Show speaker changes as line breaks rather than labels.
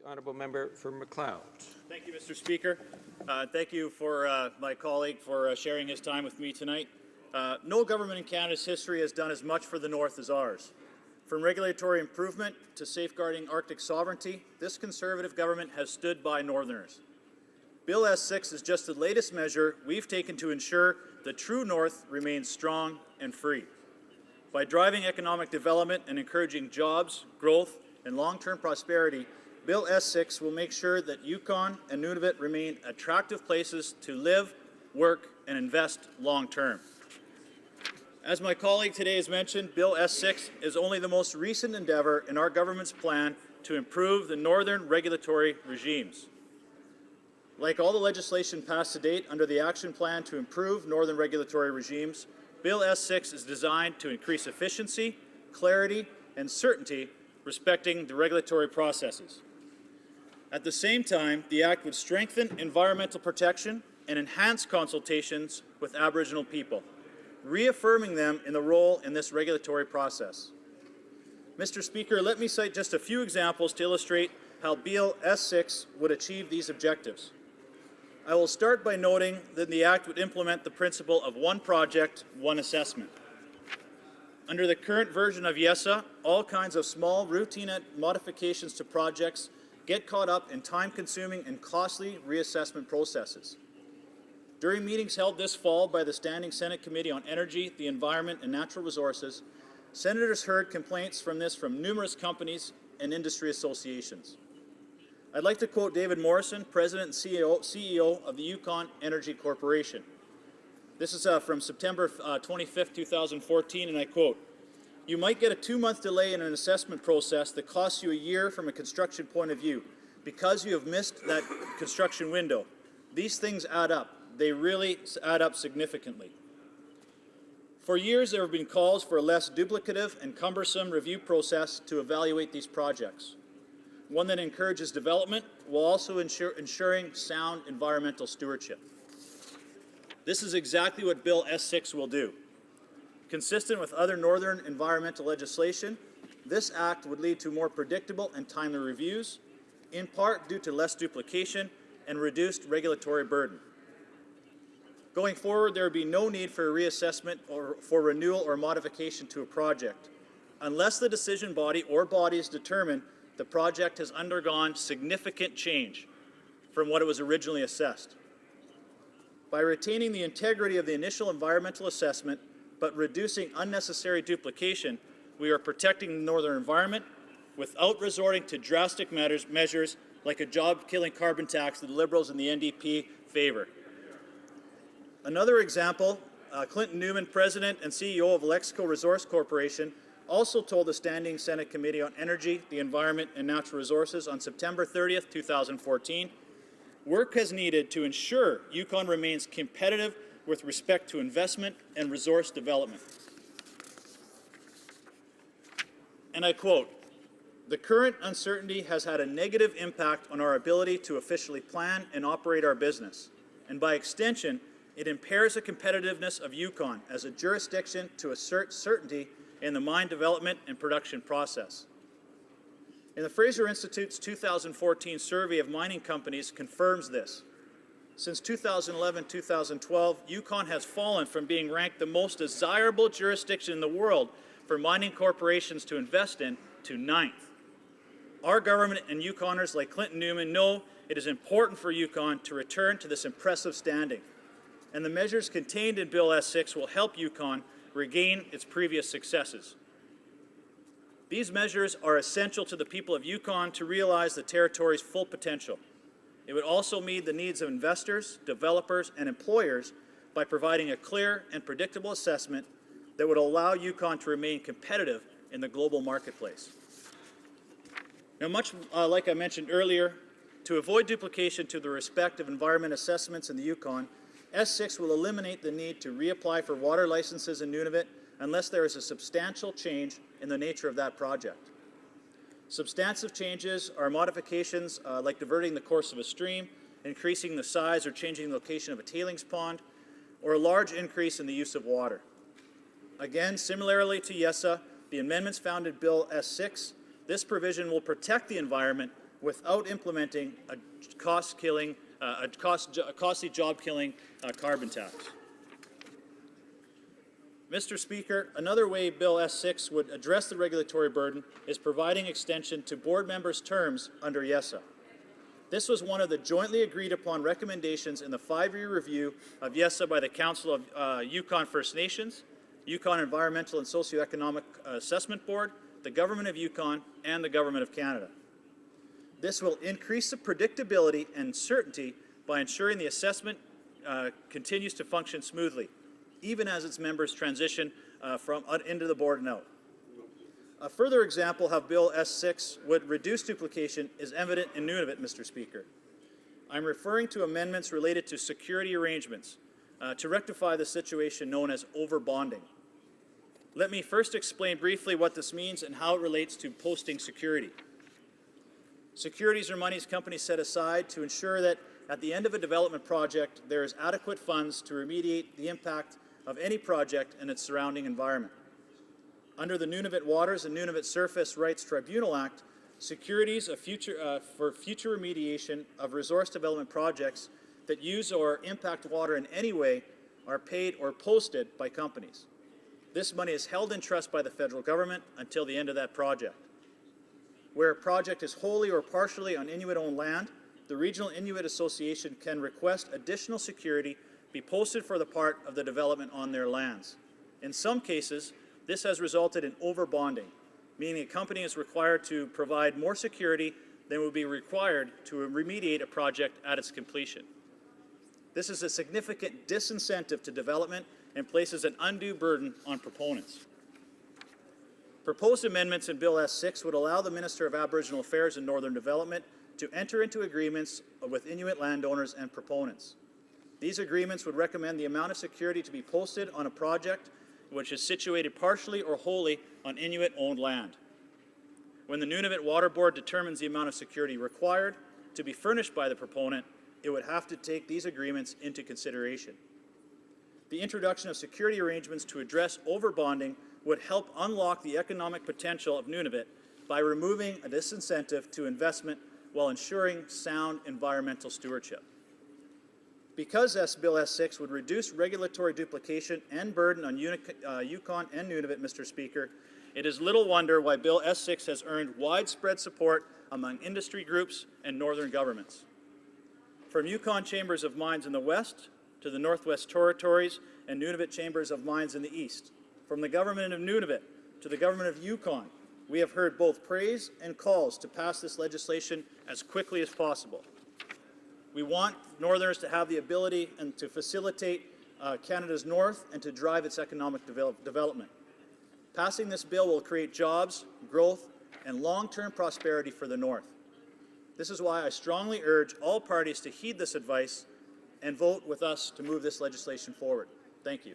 Honourable Member for Macleod.
Thank you, Mr. Speaker. Thank you for my colleague for sharing his time with me tonight. No government in Canada's history has done as much for the North as ours. From regulatory improvement to safeguarding Arctic sovereignty, this Conservative government has stood by Northerners. Bill S-6 is just the latest measure we've taken to ensure the true North remains strong and free. By driving economic development and encouraging jobs, growth, and long-term prosperity, Bill S-6 will make sure that Yukon and Nunavut remain attractive places to live, work, and invest long-term. As my colleague today has mentioned, Bill S-6 is only the most recent endeavour in our government's plan to improve the northern regulatory regimes. Like all the legislation passed to date under the Action Plan to improve northern regulatory regimes, Bill S-6 is designed to increase efficiency, clarity, and certainty respecting the regulatory processes. At the same time, the Act would strengthen environmental protection and enhance consultations with Aboriginal people, reaffirming them in the role in this regulatory process. Mr. Speaker, let me cite just a few examples to illustrate how Bill S-6 would achieve these objectives. I will start by noting that the Act would implement the principle of one project, one assessment. Under the current version of YESA, all kinds of small, routine modifications to projects get caught up in time-consuming and costly reassessment processes. During meetings held this fall by the Standing Senate Committee on Energy, the Environment and Natural Resources, Senators heard complaints from numerous companies and industry associations. I'd like to quote David Morrison, President and CEO of the Yukon Energy Corporation. This is from September 25, 2014, and I quote, "You might get a 2-month delay in an assessment process that costs you a year from a construction point of view because you have missed that construction window. These things add up. They really add up significantly." For years, there have been calls for a less duplicative and cumbersome review process to evaluate these projects, one that encourages development while also ensuring sound environmental stewardship. This is exactly what Bill S-6 will do. Consistent with other northern environmental legislation, this act would lead to more predictable and timely reviews, in part due to less duplication and reduced regulatory burden. Going forward, there would be no need for a reassessment or for renewal or modification to a project, unless the decision body or bodies determine the project has undergone significant change from what it was originally assessed. By retaining the integrity of the initial environmental assessment but reducing unnecessary duplication, we are protecting the northern environment without resorting to drastic measures like a job-killing carbon tax that the Liberals and the NDP favour. Another example, Clinton Newman, President and CEO of Lexico Resource Corporation, also told the Standing Senate Committee on Energy, the Environment and Natural Resources on September 30th, 2014, work is needed to ensure Yukon remains competitive with respect to investment and resource development. And I quote, "The current uncertainty has had a negative impact on our ability to officially plan and operate our business, and by extension, it impairs the competitiveness of Yukon as a jurisdiction to assert certainty in the mine development and production process." And the Fraser Institute's 2014 survey of mining companies confirms this. Since 2011-2012, Yukon has fallen from being ranked the most desirable jurisdiction in the world for mining corporations to invest in to 9th. Our government and Yukoners like Clinton Newman know it is important for Yukon to return to this impressive standing, and the measures contained in Bill S-6 will help Yukon regain its previous successes. These measures are essential to the people of Yukon to realize the territory's full potential. It would also meet the needs of investors, developers, and employers by providing a clear and predictable assessment that would allow Yukon to remain competitive in the global marketplace. Now, much like I mentioned earlier, to avoid duplication to the respect of environment assessments in the Yukon, S-6 will eliminate the need to reapply for water licenses in Nunavut unless there is a substantial change in the nature of that project. Substantive changes are modifications like diverting the course of a stream, increasing the size or changing the location of a tailings pond, or a large increase in the use of water. Again, similarly to YESA, the amendments found in Bill S-6, this provision will protect the environment without implementing a costly job-killing carbon tax. Mr. Speaker, another way Bill S-6 would address the regulatory burden is providing extension to board members' terms under YESA. This was one of the jointly agreed upon recommendations in the 5-year review of YESA by the Council of Yukon First Nations, Yukon Environmental and Socioeconomic Assessment Board, the Government of Yukon, and the Government of Canada. This will increase the predictability and certainty by ensuring the assessment continues to function smoothly, even as its members transition into the board and out. A further example of how Bill S-6 would reduce duplication is evident in Nunavut, Mr. Speaker. I'm referring to amendments related to security arrangements to rectify the situation known as overbonding. Let me first explain briefly what this means and how it relates to posting security. Securities are monies companies set aside to ensure that at the end of a development project, there is adequate funds to remediate the impact of any project and its surrounding environment. Under the Nunavut Waters and Nunavut Surface Rights Tribunal Act, securities for future remediation of resource development projects that use or impact water in any way are paid or posted by companies. This money is held in trust by the federal government until the end of that project. Where a project is wholly or partially on Inuit-owned land, the Regional Inuit Association can request additional security be posted for the part of the development on their lands. In some cases, this has resulted in overbonding, meaning a company is required to provide more security than would be required to remediate a project at its completion. This is a significant disincentive to development and places an undue burden on proponents. Proposed amendments in Bill S-6 would allow the Minister of Aboriginal Affairs and Northern Development to enter into agreements with Inuit landowners and proponents. These agreements would recommend the amount of security to be posted on a project which is situated partially or wholly on Inuit-owned land. When the Nunavut Water Board determines the amount of security required to be furnished by the proponent, it would have to take these agreements into consideration. The introduction of security arrangements to address overbonding would help unlock the economic potential of Nunavut by removing a disincentive to investment while ensuring sound environmental stewardship. Because Bill S-6 would reduce regulatory duplication and burden on Yukon and Nunavut, Mr. Speaker, it is little wonder why Bill S-6 has earned widespread support among industry groups and northern governments. From Yukon Chambers of Mines in the west to the Northwest Territories and Nunavut Chambers of Mines in the east, from the government of Nunavut to the government of Yukon, we have heard both praise and calls to pass this legislation as quickly as possible. We want Northerners to have the ability and to facilitate Canada's north and to drive its economic development. Passing this bill will create jobs, growth, and long-term prosperity for the north. This is why I strongly urge all parties to heed this advice and vote with us to move this legislation forward. Thank you.